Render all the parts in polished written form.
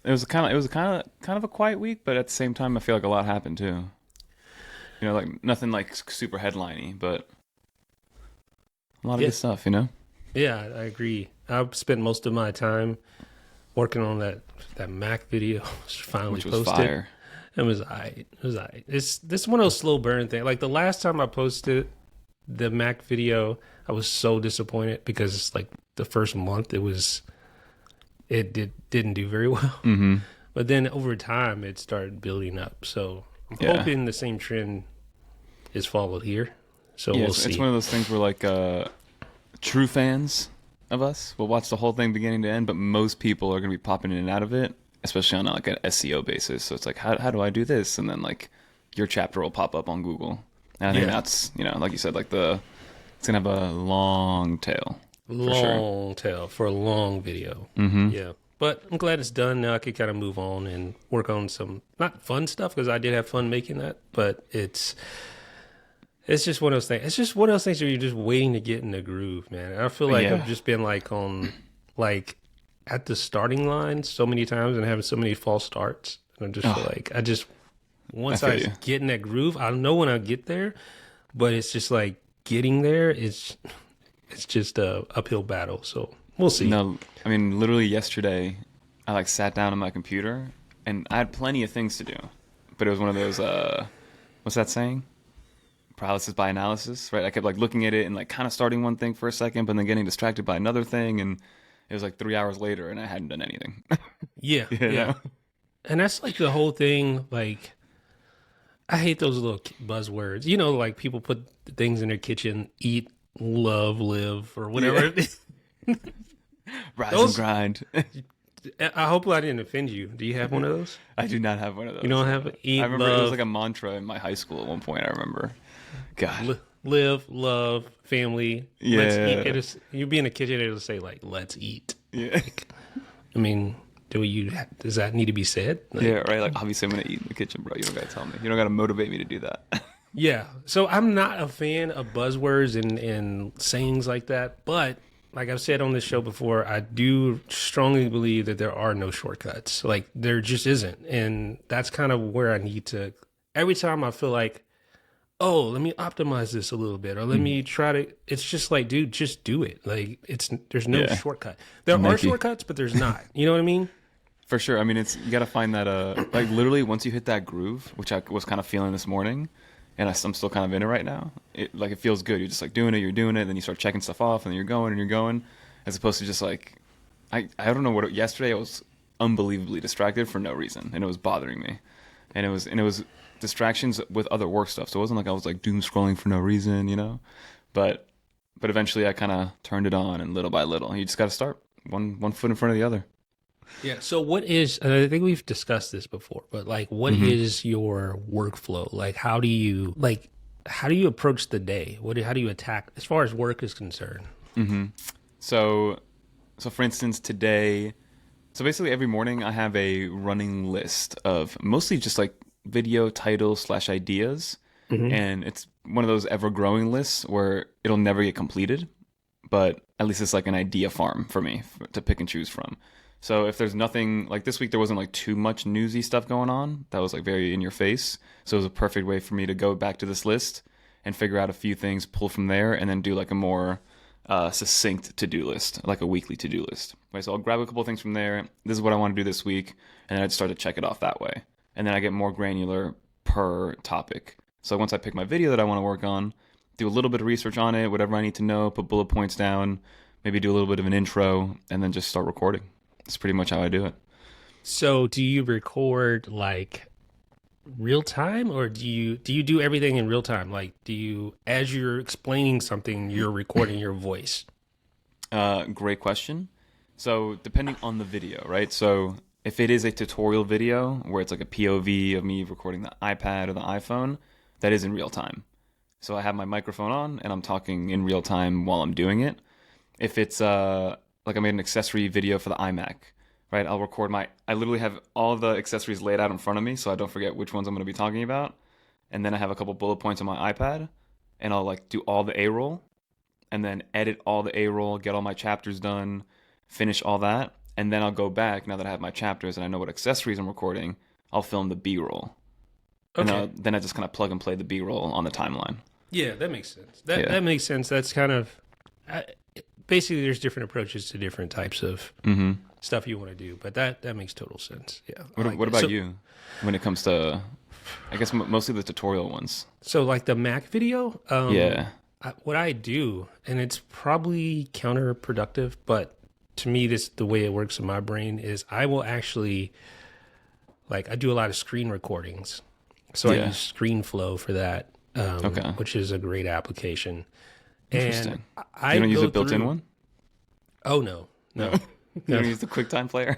it was kind of a quiet week, but at the same time, I feel like a lot happened too. Like nothing like super headliney, but a lot of Yeah, good stuff. You know, yeah, I agree. I've spent most of my time working on that Mac video. Finally which was posted. fire. It was alright. It was alright. It's this one of those slow burn things. Like the last time I posted the Mac video, I was so disappointed because it's like the first month it didn't do very well. Mm-hmm. But then over time it started building up. So I'm Yeah, hoping the same trend is followed here. So yeah. we'll It's one see. of those things where like true fans of us will watch the whole thing beginning to end, but most people are gonna be popping in and out of it, especially on like an SEO basis. So it's like, how do I do this? And then like your chapter will pop up on Google. And I think Yeah. that's like you said, like it's gonna have a long tail for sure. Long tail for a long video. Mm-hmm. Yeah. But I'm glad it's done. Now I can kind of move on and work on some not fun stuff because I did have fun making that, but it's just one of those things. It's just one of those things where you're just waiting to get in the groove, man. I feel like I've Yeah, just been like on like at the starting line so many times and having so many false starts. And I just feel oh, like I just I once feel I you. get in that groove, I know when I get there, but it's just like getting there it's just a uphill battle. So we'll see. No, I mean literally yesterday, I like sat down on my computer and I had plenty of things to do, but it was one of those what's that saying? Paralysis by analysis, right? I kept like looking at it and like kind of starting one thing for a second, but then getting distracted by another thing, and it was like 3 hours later, and I hadn't done anything. Yeah, you yeah. know? And that's like the whole thing. Like, I hate those little buzzwords. You know, like people put things in their kitchen, eat, love, live, or Yeah. whatever. Rise and Those, grind. I hope I didn't offend you. Do you have one of those? I do not have one of You those. don't have I eat, remember it was love, like a mantra in my high school at one point. I remember. God. live, love, family. Let's eat. Yeah. You be in the kitchen, it'll say like, let's eat. Yeah. I mean, does that need to be said? Yeah, Like, right. Like obviously I'm gonna eat in the kitchen, bro. You don't gotta tell me. You don't gotta motivate me to do that. yeah. So I'm not a fan of buzzwords and sayings like that. But like I've said on this show before, I do strongly believe that there are no shortcuts. Like there just isn't. And that's kind of where I need to, every time I feel like, oh, let me optimize this a little bit or let me try to, it's just like, dude, just do it. Like there's no Yeah. shortcut. There are Nike. shortcuts, but there's not. You know what I mean? For sure. I mean, you gotta find that like literally once you hit that groove, which I was kind of feeling this morning, and I'm still kind of in it right now. It feels good. You're just like doing it, you're doing it, then you start checking stuff off, and then you're going, as opposed to just like I don't know yesterday I was unbelievably distracted for no reason, and it was bothering me, and it was distractions with other work stuff. So it wasn't like I was like doom scrolling for no reason. But eventually I kind of turned it on, and little by little, you just got to start one foot in front of the other. Yeah. So what is, and I think we've discussed this before, but like what Mm-hmm. is your workflow? Like how do you approach the day? How do you attack as far as work is concerned? Mm-hmm. So, for instance, today, so basically every morning I have a running list of mostly just like video titles slash ideas, Hmm. and it's one of those ever growing lists where it'll never get completed, but at least it's like an idea farm for me to pick and choose from. So if there's nothing like this week, there wasn't like too much newsy stuff going on that was like very in your face. So it was a perfect way for me to go back to this list and figure out a few things, pull from there, and then do like a more succinct to-do list, like a weekly to-do list. Right, so I'll grab a couple things from there. This is what I want to do this week, and then I'd start to check it off that way. And then I get more granular per topic. So once I pick my video that I want to work on, do a little bit of research on it, whatever I need to know, put bullet points down, maybe do a little bit of an intro, and then just start recording. That's pretty much how I do it. So do you record like real time or do you do everything in real time? Like do you, as you're explaining something, you're recording your voice? Great question. So depending on the video, right? So if it is a tutorial video where it's like a POV of me recording the iPad or the iPhone, that is in real time. So I have my microphone on and I'm talking in real time while I'm doing it. If it's like I made an accessory video for the iMac, right? I literally have all the accessories laid out in front of me so I don't forget which ones I'm going to be talking about. And then I have a couple bullet points on my iPad and I'll like do all the A-roll and then edit all the A-roll, get all my chapters done, finish all that, and then I'll go back now that I have my chapters and I know what accessories I'm recording. I'll film the B-roll. Okay. And then I just kind of plug and play the B-roll on the timeline. Yeah, that makes sense. That makes sense. That's kind of basically there's different approaches to different types of stuff you want to do, but that makes total sense. Yeah. What about you when it comes to, I guess, mostly the tutorial ones? So like the Mac video, Yeah. what I do, and it's probably counterproductive, but to me, the way it works in my brain is I will actually, like, I do a lot of screen recordings. So I use ScreenFlow for that, which is a great application. Interesting. And You don't use a built-in one? Oh, no. You don't use the QuickTime player?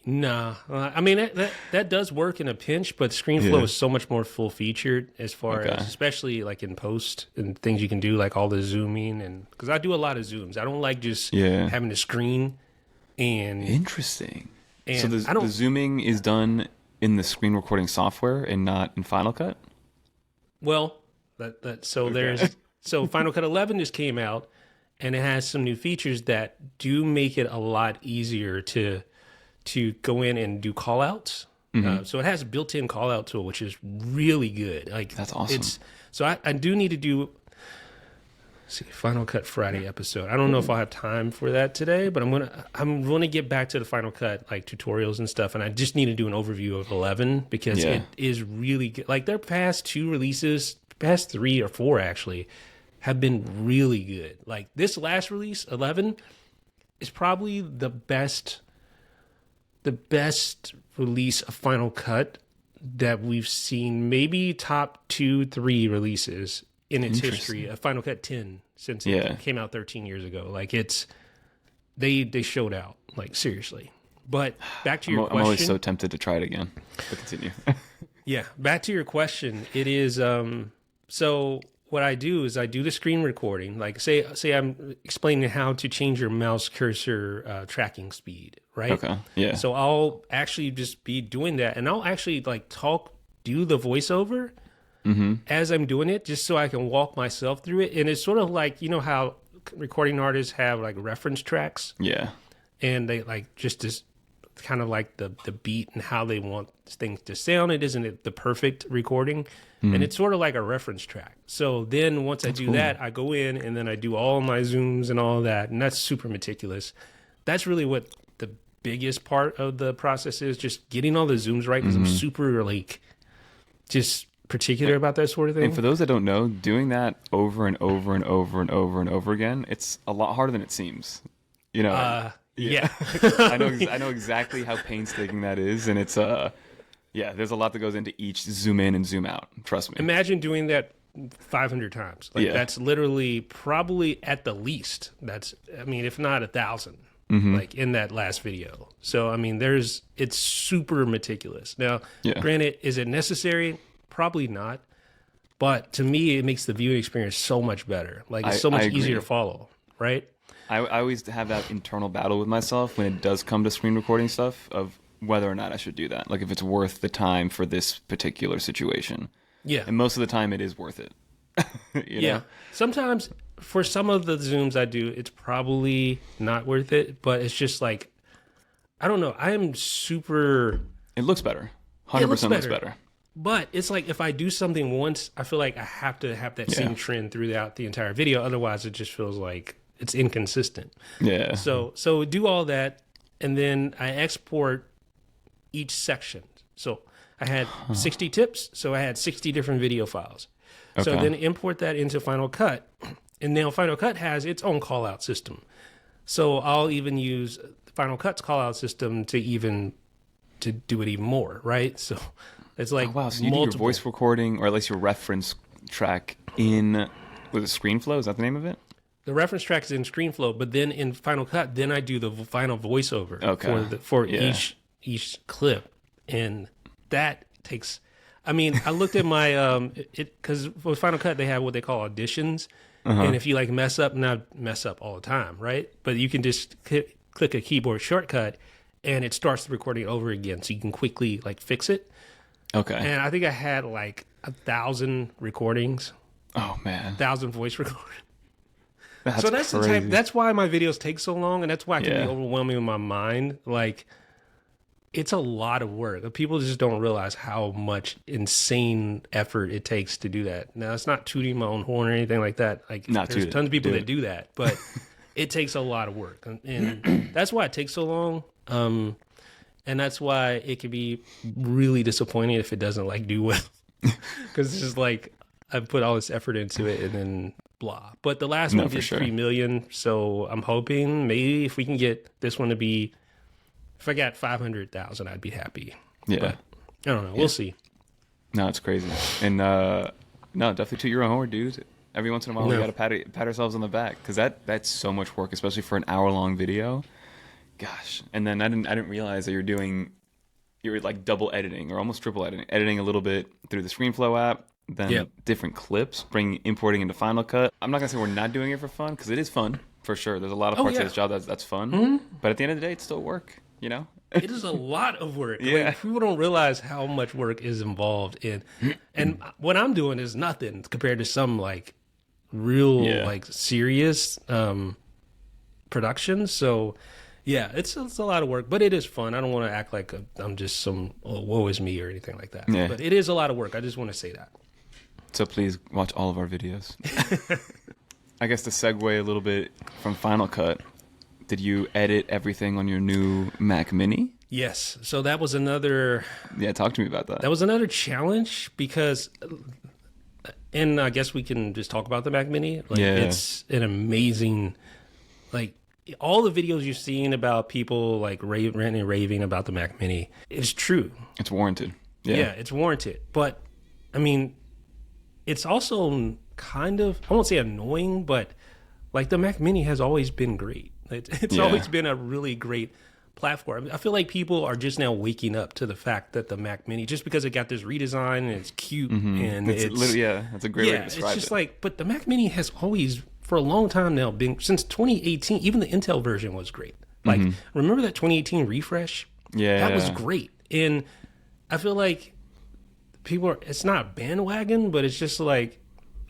No. I mean, that does work in a pinch, but ScreenFlow is so much more full-featured as far as, especially like in post and things you can do, like all the zooming. And because I do a lot of zooms. I don't like just having to screen. And Interesting. And so the zooming is done in the screen recording software and not in Final Cut? Well, so Final Cut 11 just came out, and it has some new features that do make it a lot easier to go in and do call outs. So it has a built-in call out tool, which is really good. Like, that's awesome. So I do need to do Final Cut Friday episode. I don't know if I'll have time for that today, but I'm gonna get back to the Final Cut like tutorials and stuff, and I just need to do an overview of 11 because it is really good. Like their past 2 releases, past 3 or 4 actually, have been really good. Like this last release, 11, is probably the best release of Final Cut that we've seen. Maybe top 2-3 releases in its history, a Final Cut 10 since it came out 13 years ago. Like they showed out, like seriously. But back to your question. I'm always so tempted to try it again. But continue. Yeah, back to your question. It is so what I do is I do the screen recording. Like say I'm explaining how to change your mouse cursor tracking speed, right? Okay. Yeah. So I'll actually just be doing that, and I'll actually like do the voiceover as I'm doing it, just so I can walk myself through it. And it's sort of like, you know how recording artists have like reference tracks? Yeah. And they like just this kind of like the beat and how they want things to sound. It isn't the perfect recording. And it's sort of like a reference track. So then once I do that, I go in and then I do all my zooms and all that. And that's super meticulous. That's really what the biggest part of the process is, just getting all the zooms right. Because I'm super like just particular about that sort of thing. And for those that don't know, doing that over and over and over and over and over again, it's a lot harder than it seems. You know? Yeah. I know exactly how painstaking that is, and it's there's a lot that goes into each zoom in and zoom out. Trust me. Imagine doing that 500 times. Like that's literally probably at the least. If not 1,000, like in that last video. So I mean, it's super meticulous. Now, granted, is it necessary? Probably not. But to me, it makes the viewing experience so much better. Like it's so much easier to follow, right? I always have that internal battle with myself when it does come to screen recording stuff of whether or not I should do that. Like if it's worth the time for this particular situation. Yeah. And most of the time it is worth it. you know? Sometimes for some of the zooms I do, it's probably not worth it, but it's just like, I don't know. I am super... It looks better. 100% looks better. But it's like if I do something once, I feel like I have to have that same trend throughout the entire video. Otherwise, it just feels like it's inconsistent. Yeah. So do all that, and then I export each section. So I had 60 tips, so I had 60 different video files. Okay. So then import that into Final Cut, and now Final Cut has its own call-out system. So I'll even use Final Cut's call-out system to do it even more, right? So it's like so you do your voice recording, or at least your reference track with a ScreenFlow? Is that the name of it? The reference track is in ScreenFlow, but then in Final Cut, then I do the final voiceover for each clip, and that takes. I mean, I looked at my because with Final Cut they have what they call auditions, and if you like mess up, not mess up all the time, right? But you can just click a keyboard shortcut, and it starts the recording over again, so you can quickly like fix it. Okay. And I think I had like 1,000 recordings. Oh man, 1,000 voice recordings. So that's the crazy. type. That's why my videos take so long, and that's why it can Yeah. be overwhelming in my mind. Like, it's a lot of work. People just don't realize how much insane effort it takes to do that. Now, it's not tooting my own horn or anything like that. Like, Not there's tooting. tons of people Do that it. do that, but it takes a lot of work, and that's why it takes so long. And that's why it can be really disappointing if it doesn't like do well, because it's just like I put all this effort into it and then blah. But the last one for did sure. 3 million, so I'm hoping maybe if we can get this one to be, if I got 500,000, I'd be happy. Yeah. But I don't know. We'll see. No, it's crazy. And no, definitely toot your own horn, dude. Every once in a while, we No. gotta pat ourselves on the back because that's so much work, especially for an hour-long video. Gosh. And then I didn't realize that you're like double editing or almost triple editing a little bit through the ScreenFlow app, then Yep. different clips, importing into Final Cut. I'm not gonna say we're not doing it for fun because it is fun for sure. There's a lot of parts yeah. of this job that's fun, but at the end of the day, it's still work. You know. It is a lot of work. Yeah. Like, people don't realize how much work is involved in, and what I'm doing is nothing compared to some like real Yeah. like serious productions. So yeah, it's a lot of work, but it is fun. I don't want to act like I'm just some woe is me or anything like that. Yeah. But it is a lot of work. I just want to say that. So please watch all of our videos. I guess to segue a little bit from Final Cut, did you edit everything on your new Mac Mini? Yes. So that was another Yeah, talk to me about that. That was another challenge because, and I guess we can just talk about the Mac Mini. Like, Yeah. it's an amazing, like, all the videos you're seeing about people like ranting and raving about the Mac Mini is true. It's warranted. Yeah, it's warranted. But I mean, it's also kind of, I won't say annoying, but like the Mac Mini has always been great. It's Yeah. always been a really great platform. I feel like people are just now waking up to the fact that the Mac Mini, just because it got this redesign and it's cute and It's it's literally, that's a great way to it's describe just it. like, but the Mac Mini has always, for a long time now, been, since 2018, even the Intel version was great. Like, remember that 2018 refresh? Yeah. That was great. And I feel like people are, it's not bandwagon, but it's just like,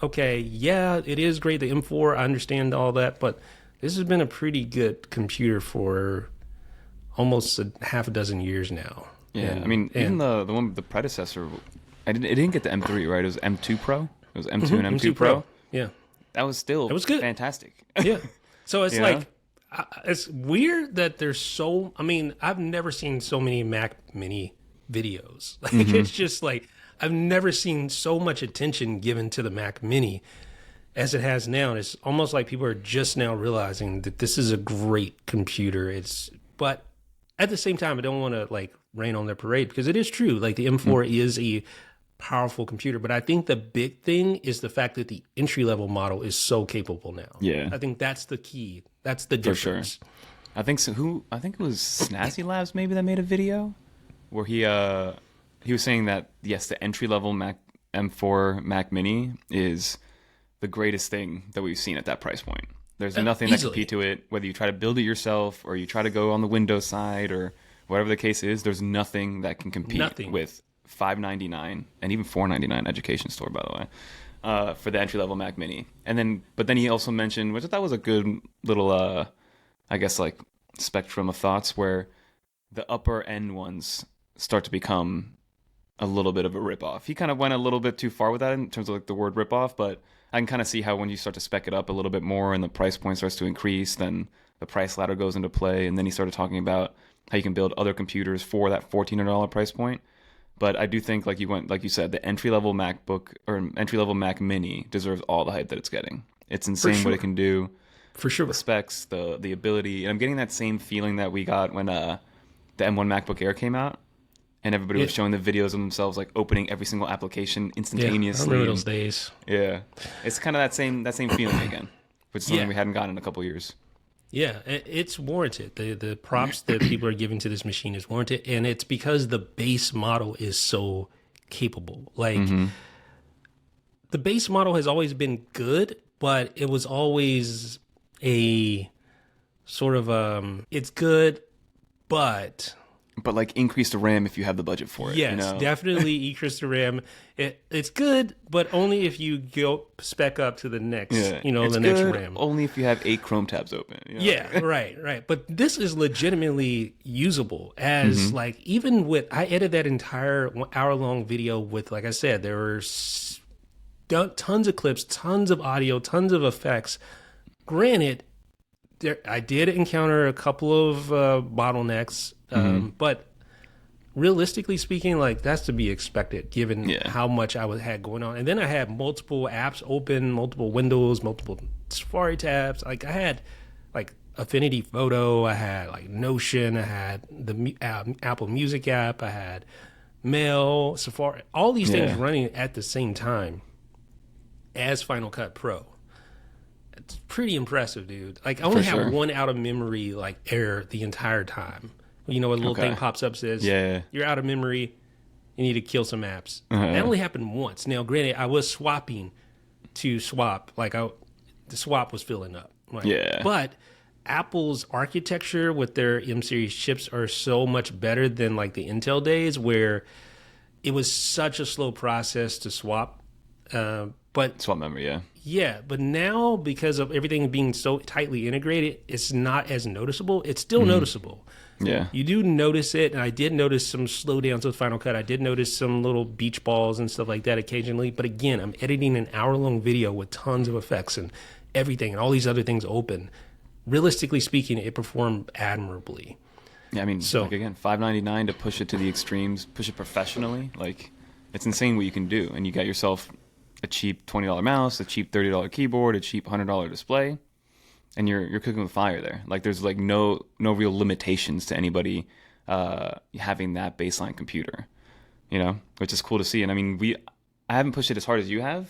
okay, yeah, it is great. The M4, I understand all that, but this has been a pretty good computer for almost half a dozen years now. Yeah, And- I mean, even and- the one with the predecessor, it didn't get the M3, right? It was M2 Pro. It was M2 and M2 M2 Pro. Yeah. That was still was good. fantastic. Yeah. So it's You like, know? it's weird that there's so, I mean, I've never seen so many Mac Mini videos. Like, it's just like, I've never seen so much attention given to the Mac Mini as it has now. And it's almost like people are just now realizing that this is a great computer. But at the same time, I don't want to like rain on their parade because it is true. Like the M4 is a powerful computer, but I think the big thing is the fact that the entry level model is so capable now. Yeah. I think that's the key. That's the For sure. difference. I think so. I think it was Snazzy Labs maybe that made a video where he was saying that yes, the entry level Mac M4 Mac Mini is the greatest thing that we've seen at that price point. There's nothing that easily. compete to it. Whether you try to build it yourself or you try to go on the Windows side or whatever the case is, there's nothing that can compete Nothing. with $599 and even $499 Education Store, by the way, for the entry level Mac Mini. But then he also mentioned, which I thought was a good little, I guess, like spectrum of thoughts, where the upper end ones start to become a little bit of a ripoff. He kind of went a little bit too far with that in terms of like the word ripoff, but I can kind of see how when you start to spec it up a little bit more and the price point starts to increase, then the price ladder goes into play. And then he started talking about how you can build other computers for that $1,400 price point. But I do think, like you said, the entry level MacBook or entry level Mac Mini deserves all the hype that it's getting. It's insane sure. what it can do. For sure. The specs, the ability, and I'm getting that same feeling that we got when the M1 MacBook Air came out, and everybody was showing the videos of themselves like opening every single application Yeah, I instantaneously. remember those days. Yeah, it's kind of that same feeling again, which is something we hadn't gotten in a couple years. Yeah, it's warranted. The props that people are giving to this machine is warranted, and it's because the base model is so capable. Like, the base model has always been good, but it was always a sort of it's good, but But like increase the RAM if you have the budget for it. Yes, you know? definitely increase the RAM. It's good, but only if you go spec up to the next, It's the next good RAM. only if you have 8 Chrome tabs open. You know? Yeah, right. But this is legitimately usable as like, even with, I edited that entire 1 hour long video with, like I said, there were tons of clips, tons of audio, tons of effects. Granted, I did encounter a couple of bottlenecks, but realistically speaking, like that's to be expected given how much I had going on. And then I had multiple apps open, multiple windows, multiple Safari tabs. Like I had like Affinity Photo, I had like Notion, I had the Apple Music app, I had Mail, Safari, all these things running at the same time as Final Cut Pro. It's pretty impressive, dude. Like I only have one out of memory like error the entire time. You know, a little thing pops up, says, you're out of memory. You need to kill some apps. That only happened once. Now, granted, I was swapping to swap. Like the swap was filling up. Like, but Apple's architecture with their M series chips are so much better than like the Intel days where it was such a slow process to swap. But swap memory, but now because of everything being so tightly integrated, it's not as noticeable. It's still noticeable. Yeah. You do notice it, and I did notice some slowdowns with Final Cut. I did notice some little beach balls and stuff like that occasionally. But again, I'm editing an hour-long video with tons of effects and everything and all these other things open. Realistically speaking, it performed admirably. Yeah, I mean, so, like again, $5.99 to push it to the extremes, push it professionally. Like, it's insane what you can do. And you got yourself a cheap $20 mouse, a cheap $30 keyboard, a cheap $100 display. And you're cooking with fire there. Like there's like no real limitations to anybody having that baseline computer, you know, which is cool to see. And I mean, I haven't pushed it as hard as you have,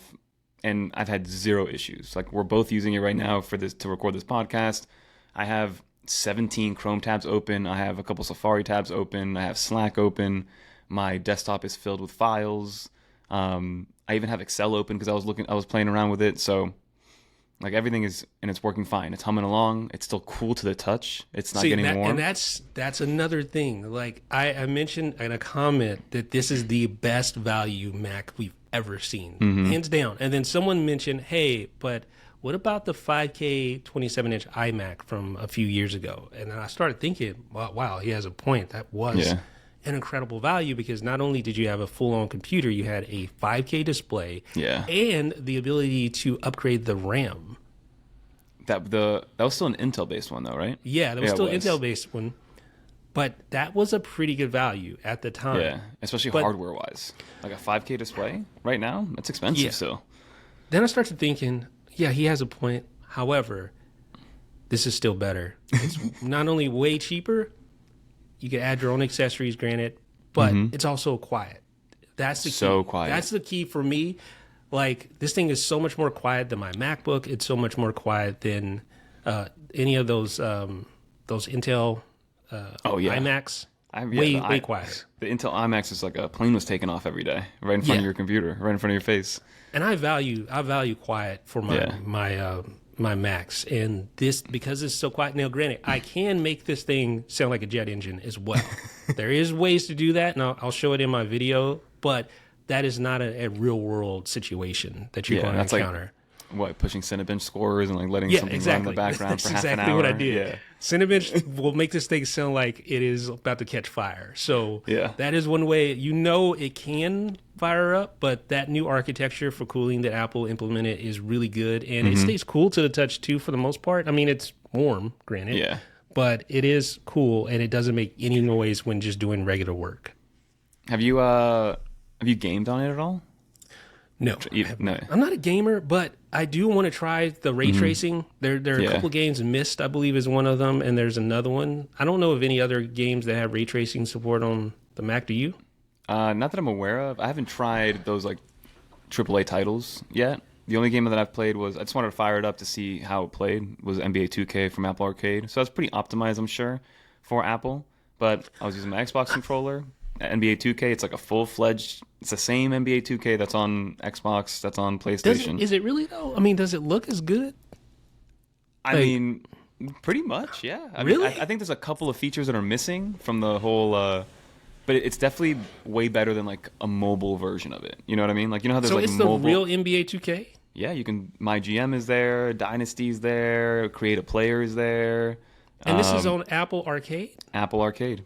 and I've had 0 issues. Like we're both using it right now to record this podcast. I have 17 Chrome tabs open. I have a couple Safari tabs open. I have Slack open. My desktop is filled with files. I even have Excel open because I was playing around with it. So. Like everything is, and it's working fine. It's humming along. It's still cool to the touch. It's not getting warm. And that's another thing. Like I mentioned in a comment that this is the best value Mac we've ever seen, hands down. And then someone mentioned, hey, but what about the 5K 27-inch iMac from a few years ago? And then I started thinking, wow, he has a point. That was an incredible value because not only did you have a full-on computer, you had a 5K display and the ability to upgrade the RAM. That was still an Intel-based one, though, right? Yeah, that was still an Intel-based one. But that was a pretty good value at the time. Yeah, especially hardware-wise. Like a 5K display right now, that's expensive still. Then I started thinking, yeah, he has a point. However, this is still better. It's not only way cheaper, you can add your own accessories, granted, but it's also quiet. That's the key. So quiet. That's the key for me. Like, this thing is so much more quiet than my MacBook. It's so much more quiet than any of those Intel iMacs. Way quieter. The Intel iMacs is like a plane was taking off every day, right in front of your computer, right in front of your face. And I value quiet for my Macs, and this because it's so quiet. Now, granted, I can make this thing sound like a jet engine as well. There is ways to do that, and I'll show it in my video. But that is not a real world situation that you're going to encounter. Like, pushing Cinebench scores and like letting something run in the background for half an hour. Exactly what I did. Yeah. Cinebench will make this thing sound like it is about to catch fire. So that is one way it can fire up, but that new architecture for cooling that Apple implemented is really good, and it stays cool to the touch too for the most part. I mean, it's warm, granted, but it is cool, and it doesn't make any noise when just doing regular work. Have you gamed on it at all? No, I'm not a gamer, but I do want to try the ray tracing. There are a couple of games. Myst, I believe, is one of them, and there's another one. I don't know of any other games that have ray tracing support on the Mac. Do you? Not that I'm aware of. I haven't tried those like AAA titles yet. The only game that I've played I just wanted to fire it up to see how it played, was NBA 2K from Apple Arcade. So that's pretty optimized, I'm sure, for Apple. But I was using my Xbox controller. NBA 2K, it's like a full-fledged, it's the same NBA 2K that's on Xbox, that's on PlayStation. Is it really though? I mean, does it look as good? I mean, Pretty much, yeah. I mean, Really? I think there's a couple of features that are missing from the whole, but it's definitely way better than like a mobile version of it. You know what I mean? Like, you know how there's So like it's mobile. the real NBA 2K? Yeah, you can. My GM is there. Dynasty's there. Create a player is there. And this is on Apple Arcade? Apple Arcade.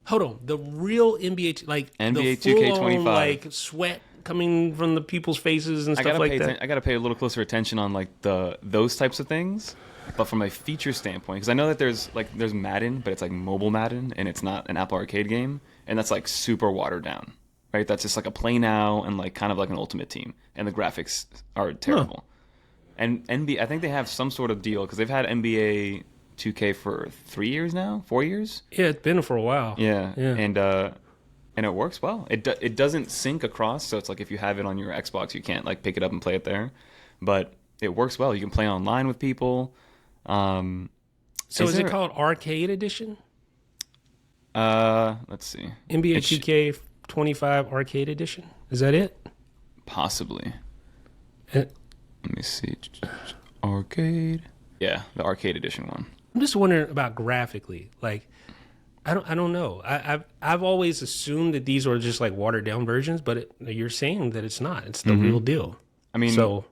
Hold on. The real NBA, like NBA the 2K25. like sweat coming from the people's faces and stuff like that. I gotta pay a little closer attention on like those types of things, but from a feature standpoint, because I know that there's Madden, but it's like mobile Madden, and it's not an Apple Arcade game, and that's like super watered down, right? That's just like a play now and like kind of like an Ultimate Team, and the graphics are terrible. And NBA, I think they have some sort of deal because they've had NBA 2K for 3 years now, 4 years. Yeah, it's been for a while. Yeah. And it works well. It doesn't sync across, so it's like if you have it on your Xbox, you can't like pick it up and play it there. But it works well. You can play online with people. So is it called Arcade Edition? Let's see. NBA 2K25 Arcade Edition. Is that it? Possibly. Uh, Let me see. Arcade. Yeah, the Arcade Edition one. I'm just wondering about graphically. Like, I don't know. I've always assumed that these are just like watered down versions, but you're saying that it's not. It's the real deal. I mean, so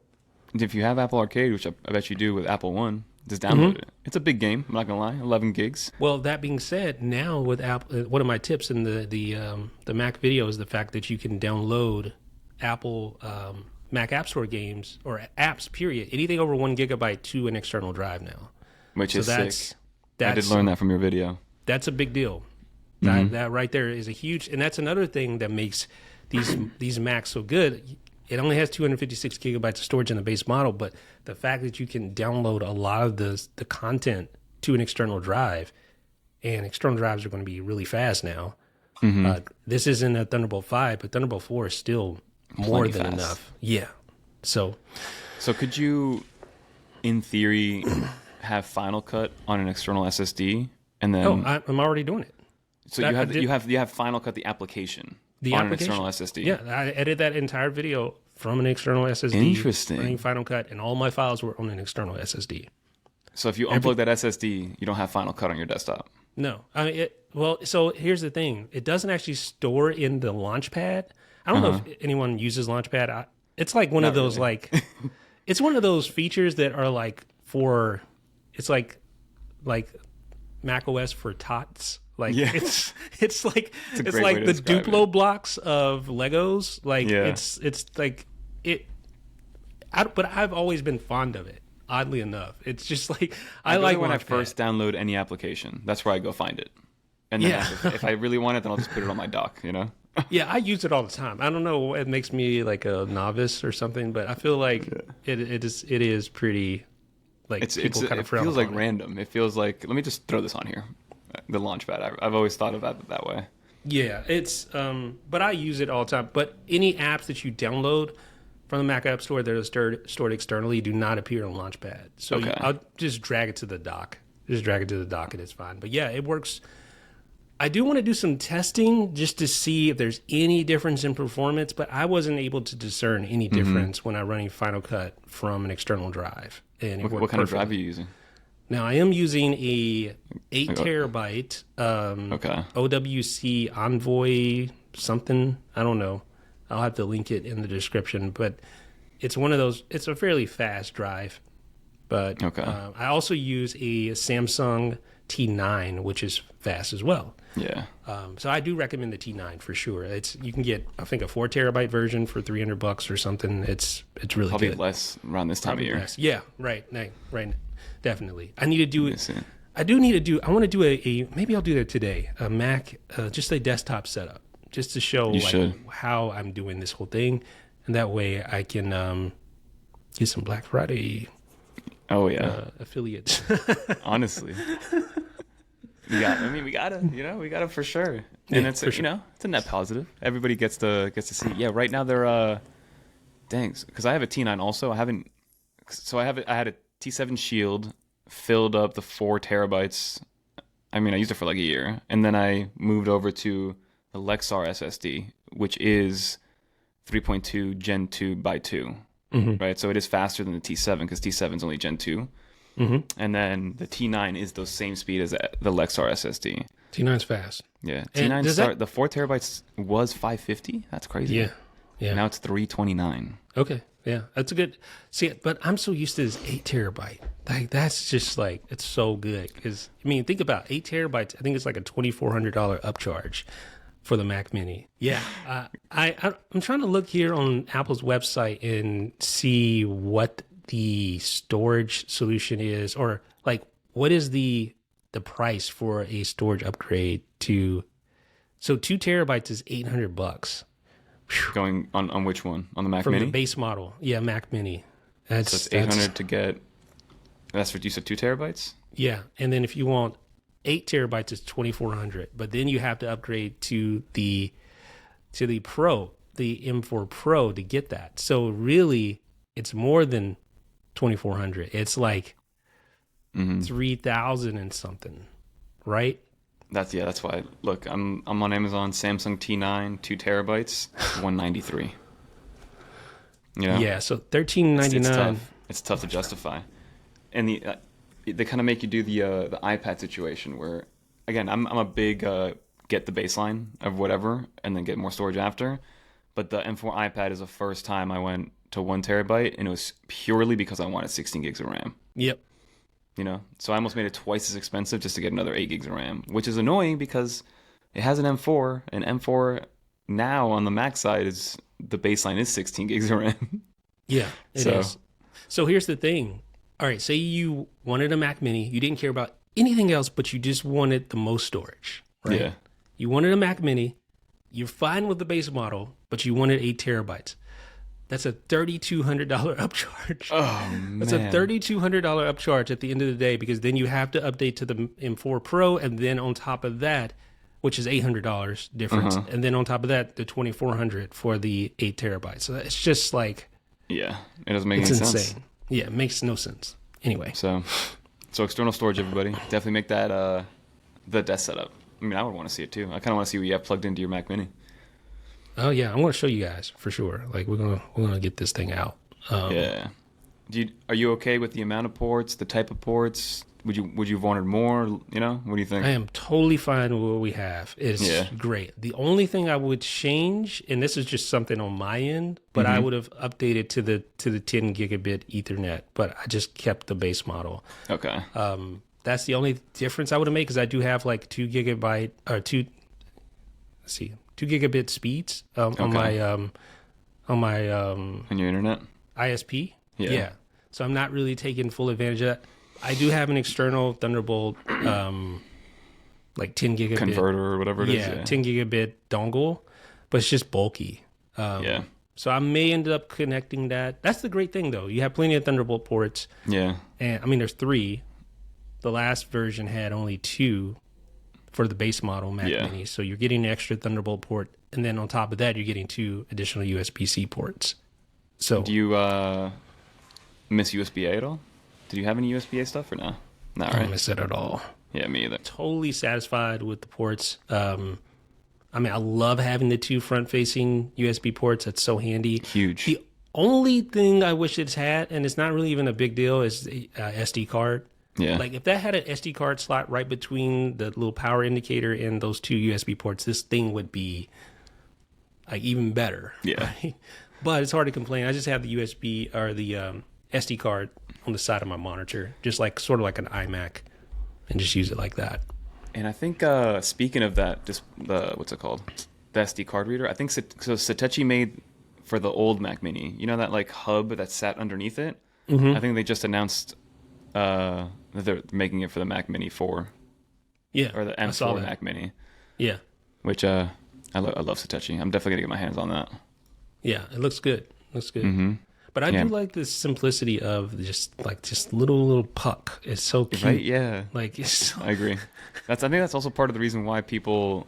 if you have Apple Arcade, which I bet you do with Apple One, just download it. It's a big game. I'm not gonna lie, 11 gigs. well, that being said, now with Apple, one of my tips in the Mac video is the fact that you can download Apple Mac App Store games or apps. Period. Anything over 1 gigabyte to an external drive now. Which is sick. I did That's learn that from your video. That's a big deal. That right there is a huge, and that's another thing that makes these Macs so good. It only has 256 gigabytes of storage in the base model, but the fact that you can download a lot of the content to an external drive, and external drives are going to be really fast now. This isn't a Thunderbolt 5, but Thunderbolt 4 is still more Plenty than fast. enough. Yeah. So could you, in theory, have Final Cut on an external SSD, and then I'm already doing it. so that- you have Final Cut the application The on application? an external SSD. Yeah, I edited that entire video from an external SSD. Interesting. Running Final Cut, and all my files were on an external SSD. So if you unplug that SSD, you don't have Final Cut on your desktop. No, I mean, so here's the thing: it doesn't actually store in the Launchpad. I don't know if anyone uses Launchpad. It's like one of those really. it's one of those features that are like it's like Mac OS for tots. Like Yeah. it's like a it's great like way to the describe Duplo blocks of Legos. Like Yeah. it's like it. But I've always been fond of it. Oddly enough, it's just like I like when I Launchpad. first download any application. That's where I go find it. And then Yeah. if I really want it, then I'll just put it on my dock. You know. Yeah, I use it all the time. I don't know, it makes me like a novice or something, but I feel like it is pretty like people kind It of frown feels like upon it. random. It feels like, let me just throw this on here. The Launchpad. I've always thought about it that way. Yeah, it's but I use it all the time. But any apps that you download from the Mac App Store that are stored externally do not appear on Launchpad. So Okay. I'll just drag it to the dock. Just drag it to the dock and it's fine. But yeah, it works. I do want to do some testing just to see if there's any difference in performance, but I wasn't able to discern any difference when I'm running Final Cut from an external drive. And it What kind of drive are perfectly. you using? Now I am using a 8 terabyte Okay. OWC Envoy something. I don't know. I'll have to link it in the description, but it's one of those. It's a fairly fast drive, but Okay. I also use a Samsung T9, which is fast as well. Yeah. So I do recommend the T9 for sure. You can get I think a 4 terabyte version for $300 or something. It's really Probably good. less around this time Probably of year. less. Yeah, right, definitely. I need to do Let me it. see. I do need to do. I want to do a maybe I'll do that today. A Mac, just a desktop setup, just to show You should. how I'm doing this whole thing, and that way I can get some Black Friday Oh yeah. affiliates. Honestly. We gotta for sure. And Yeah, it's for sure. it's a net positive. Everybody gets to see. Yeah, right now they're thanks, because I have a T9 also. I had a T7 Shield filled up the 4 terabytes. I mean, I used it for like a year, and then I moved over to the Lexar SSD, which is 3.2 Gen 2 by 2, right? So it is faster than the T7 because T7 is only Gen 2. And then the T9 is the same speed as the Lexar SSD. T9's fast. Yeah, And T9 does the 4 terabytes was 550. That's crazy. Yeah. Yeah. Now it's 329. Okay. Yeah. That's a good. See, but I'm so used to this 8 terabyte. Like, that's just like, it's so good. Because, I mean, think about 8 terabytes. I think it's like a $2,400 upcharge for the Mac Mini. Yeah. I'm trying to look here on Apple's website and see what the storage solution is, or like, what is the price for a storage upgrade to. So 2 terabytes is $800. Going on which one? On the Mac From Mini? the base model. Yeah, Mac Mini. So it's 800 to get. That's what you said, 2 terabytes? Yeah, and then if you want 8 terabytes, it's 2,400. But then you have to upgrade to the Pro, the M4 Pro, to get that. So really, it's more than 2,400. It's like 3,000 and something, right? That's why. Look, I'm on Amazon, Samsung T9, 2 terabytes, 193. You know? Yeah, so $1,399. It's tough to justify. And they kind of make you do the iPad situation where, again, I'm a big get the baseline of whatever and then get more storage after. But the M4 iPad is the first time I went to 1 terabyte, and it was purely because I wanted 16 gigs of RAM. Yep. You know, so I almost made it twice as expensive just to get another 8 gigs of RAM, which is annoying because it has an M4, and M4 now on the Mac side is the baseline is 16 gigs of RAM. Yeah, it is. So here's the thing. All right, say you wanted a Mac Mini, you didn't care about anything else, but you just wanted the most storage, right? Yeah. You wanted a Mac Mini, you're fine with the base model, but you wanted 8 terabytes. That's a $3,200 upcharge. Oh, man. That's a $3,200 upcharge at the end of the day, because then you have to update to the M4 Pro, and then on top of that, which is $800 difference, and then on top of that, the $2,400 for the 8 terabytes. So it's just like, yeah, it doesn't make it's any insane. sense. Yeah, it makes no sense. Anyway, So external storage, everybody, definitely make that the desk setup. I mean, I would want to see it too. I kind of want to see what you have plugged into your Mac Mini. oh yeah, I want to show you guys for sure. Like, we're gonna get this thing out. Yeah. Are you okay with the amount of ports, the type of ports? Would you have wanted more? You know, what do you think? I am totally fine with what we have. It's great. The only thing I would change, and this is just something on my end, but I would have updated to the 10 gigabit Ethernet, but I just kept the base model. Okay. That's the only difference I would have made, because I do have like 2 gigabit speeds on my On your internet? ISP. Yeah. So I'm not really taking full advantage of that. I do have an external Thunderbolt, like 10 gigabit Converter or whatever it is. Yeah, 10 gigabit dongle, but it's just bulky. Yeah. So I may end up connecting that. That's the great thing, though. You have plenty of Thunderbolt ports. Yeah. And I mean, there's 3. The last version had only 2 for the base model Mac Mini. So you're getting an extra Thunderbolt port, and then on top of that, you're getting 2 additional USB-C ports. So Do you miss USB-A at all? Did you have any USB-A stuff or no? Not I right. don't miss it at all. Yeah, me either. Totally satisfied with the ports. I mean, I love having the 2 front-facing USB ports. That's so handy. Huge. The only thing I wish it's had, and it's not really even a big deal, is the SD card. Yeah. Like, if that had an SD card slot right between the little power indicator and those 2 USB ports, this thing would be like even better. Yeah. Right? But it's hard to complain. I just have the USB or the SD card on the side of my monitor, just like sort of like an iMac, and just use it like that. And I think speaking of that, just what's it called? The SD card reader. I think Satechi made for the old Mac Mini. You know that like hub that sat underneath it? I think they just announced that they're making it for the Mac Mini 4. Yeah. Or the M4 Mac Mini. Yeah. Which I love Satechi. I'm definitely gonna get my hands on that. Yeah, it looks good. Looks good. But I do like the simplicity of just little puck. It's so cute. Right? Yeah. Like, it's so... I agree. I think that's also part of the reason why people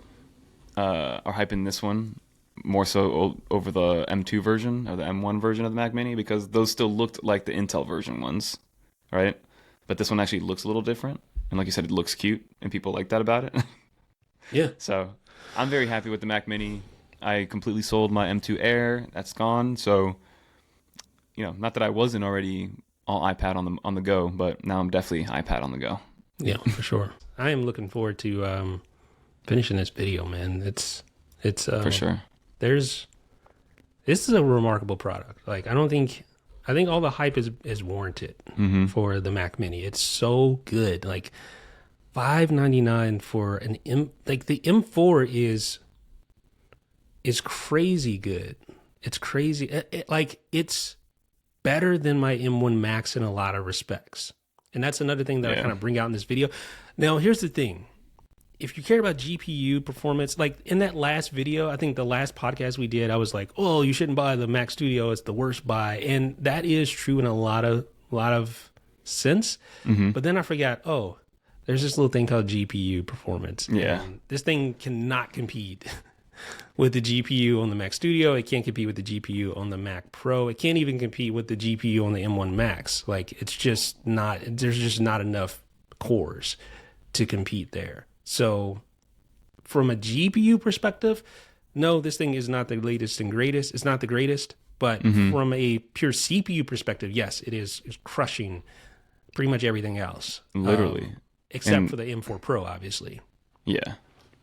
are hyping this one more so over the M2 version or the M1 version of the Mac Mini, because those still looked like the Intel version ones, right? But this one actually looks a little different, and like you said, it looks cute, and people like that about it. Yeah. So I'm very happy with the Mac Mini. I completely sold my M2 Air. That's gone. So, you know, not that I wasn't already all iPad on the go, but now I'm definitely iPad on the go. Yeah, for sure. I am looking forward to finishing this video, man. It's For sure. This is a remarkable product. Like I think all the hype is warranted for the Mac Mini. It's so good. Like $599 for an like the M4 is crazy good. It's crazy. Like it's better than my M1 Max in a lot of respects. And that's another thing that I kind of bring out in this video. Now, here's the thing. If you care about GPU performance, like in that last video, I think the last podcast we did, I was like, oh, you shouldn't buy the Mac Studio. It's the worst buy. And that is true in a lot of sense. But then I forgot, there's this little thing called GPU performance. Yeah. And this thing cannot compete with the GPU on the Mac Studio. It can't compete with the GPU on the Mac Pro. It can't even compete with the GPU on the M1 Max. Like it's just not, there's just not enough cores to compete there. So from a GPU perspective, no, this thing is not the latest and greatest. It's not the greatest, but from a pure CPU perspective, yes, it's crushing pretty much everything else. Literally. Except for the M4 Pro, obviously. Yeah.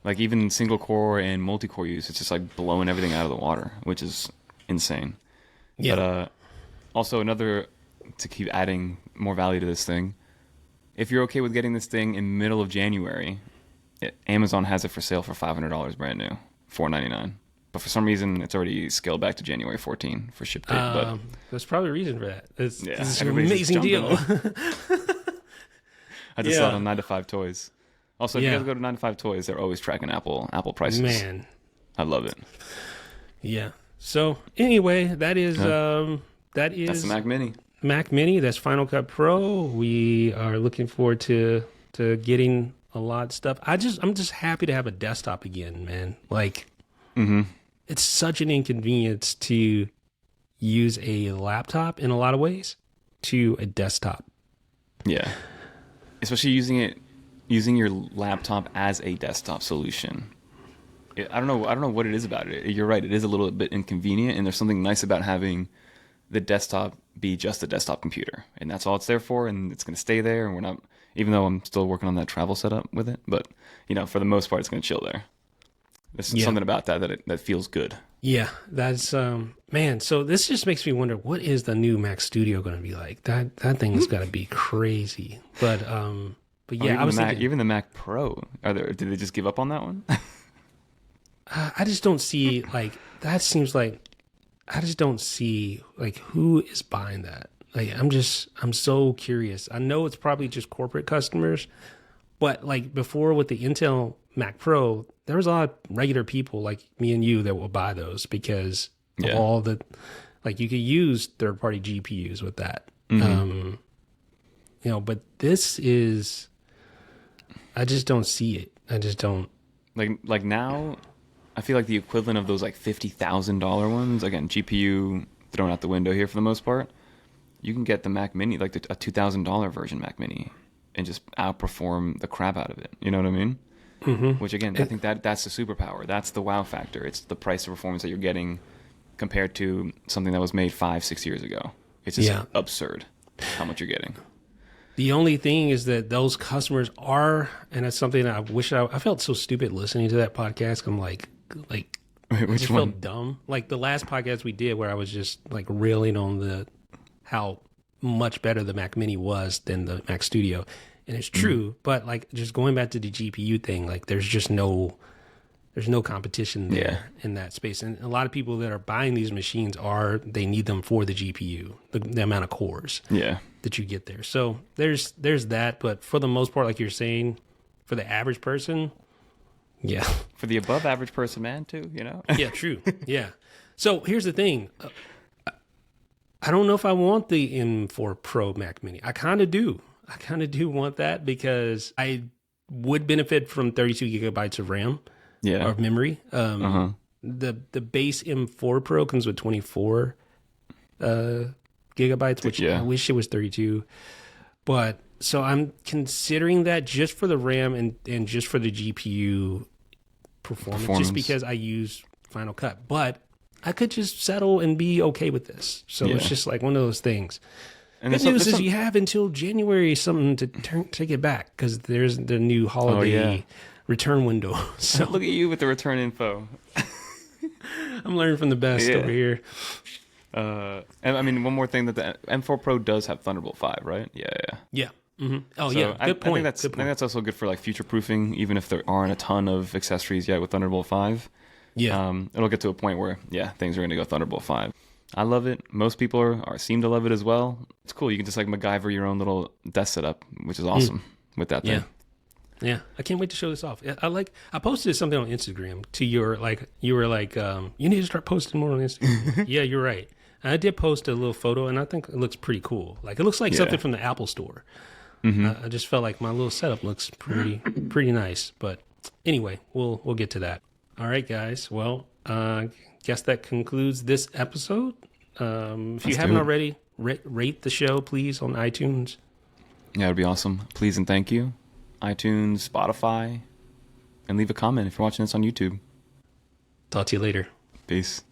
Like even single core and multi-core use, it's just like blowing everything out of the water, which is insane. Yeah. But also to keep adding more value to this thing, if you're okay with getting this thing in middle of January, Amazon has it for sale for $500 brand new, $499. But for some reason, it's already scaled back to January 14 for ship date. But there's probably a reason for that. It's an everybody's amazing deal. I just saw it on 9 to 5 Toys. Also, if you guys go to 9 to 5 Toys, they're always tracking Apple prices. Man, I love it. Yeah. So anyway, that's the Mac Mini. Mac Mini. That's Final Cut Pro. We are looking forward to getting a lot of stuff. I'm just happy to have a desktop again, man. Like, it's such an inconvenience to use a laptop in a lot of ways to a desktop. Yeah. Especially using your laptop as a desktop solution. I don't know what it is about it. You're right. It is a little bit inconvenient, and there's something nice about having the desktop be just a desktop computer, and that's all it's there for, and it's going to stay there. And we're not, even though I'm still working on that travel setup with it, but for the most part, it's going to chill there. There's something about that feels good. Yeah, that's man. So this just makes me wonder, what is the new Mac Studio going to be like? That thing has got to be crazy. But yeah, I was thinking, even the Mac Pro. Did they just give up on that one? I just don't see that. Seems like I just don't see who is buying that. Like I'm so curious. I know it's probably just corporate customers, but before with the Intel Mac Pro, there was a lot of regular people like me and you that will buy those because of all the you could use third-party GPUs with that. But this is, I just don't see it. I just don't like now. I feel like the equivalent of those $50,000 ones, again, GPU thrown out the window here for the most part, you can get the Mac Mini, a $2,000 version Mac Mini, and just outperform the crap out of it. You know what I mean? Which again, I think that's the superpower. That's the wow factor. It's the price of performance that you're getting compared to something that was made 5-6 years ago. It's just absurd how much you're getting. The only thing is that those customers are, and that's something that I wish I felt so stupid listening to that podcast. I'm like, Wait, I which just one? felt dumb. Like the last podcast we did where I was just railing on how much better the Mac Mini was than the Mac Studio. And it's true, but just going back to the GPU thing, there's no competition there in that space. And a lot of people that are buying these machines they need them for the GPU, the amount of cores that you get there. So there's that, but for the most part, like you're saying, for the average person, for the above average person, man, too, Yeah, true. Yeah. So here's the thing. I don't know if I want the M4 Pro Mac Mini. I kind of do. I kind of do want that because I would benefit from 32 gigabytes of RAM or memory. The base M4 Pro comes with 24 gigabytes, which I wish it was 32. But so I'm considering that just for the RAM and just for the GPU performance, just because I use Final Cut. But I could just settle and be okay with this. So it's just one of those things. And Good news is you have until January something to take it back because there's the new holiday return window. So look at you with the return info. I'm learning from the best over here. And I mean, one more thing that the M4 Pro does have Thunderbolt 5, right? Yeah. Mm-hmm. Oh, So yeah. Good point. I think that's also good for like future proofing, even if there aren't a ton of accessories yet with Thunderbolt 5. Yeah. It'll get to a point where things are going to go Thunderbolt 5. I love it. Most people seem to love it as well. It's cool. You can just like MacGyver your own little desk setup, which is awesome with that thing. Yeah, I can't wait to show this off. I posted something on Instagram to you were like, you need to start posting more on Instagram. Yeah, you're right. I did post a little photo, and I think it looks pretty cool. Like it looks like something from the Apple Store. I just felt like my little setup looks pretty nice. But anyway, we'll get to that. All right, guys. Well, guess that concludes this episode. If you haven't already, rate the show, please, on iTunes. Yeah, it'd be awesome. Please and thank you. iTunes, Spotify, and leave a comment if you're watching this on YouTube. Talk to you later. Peace.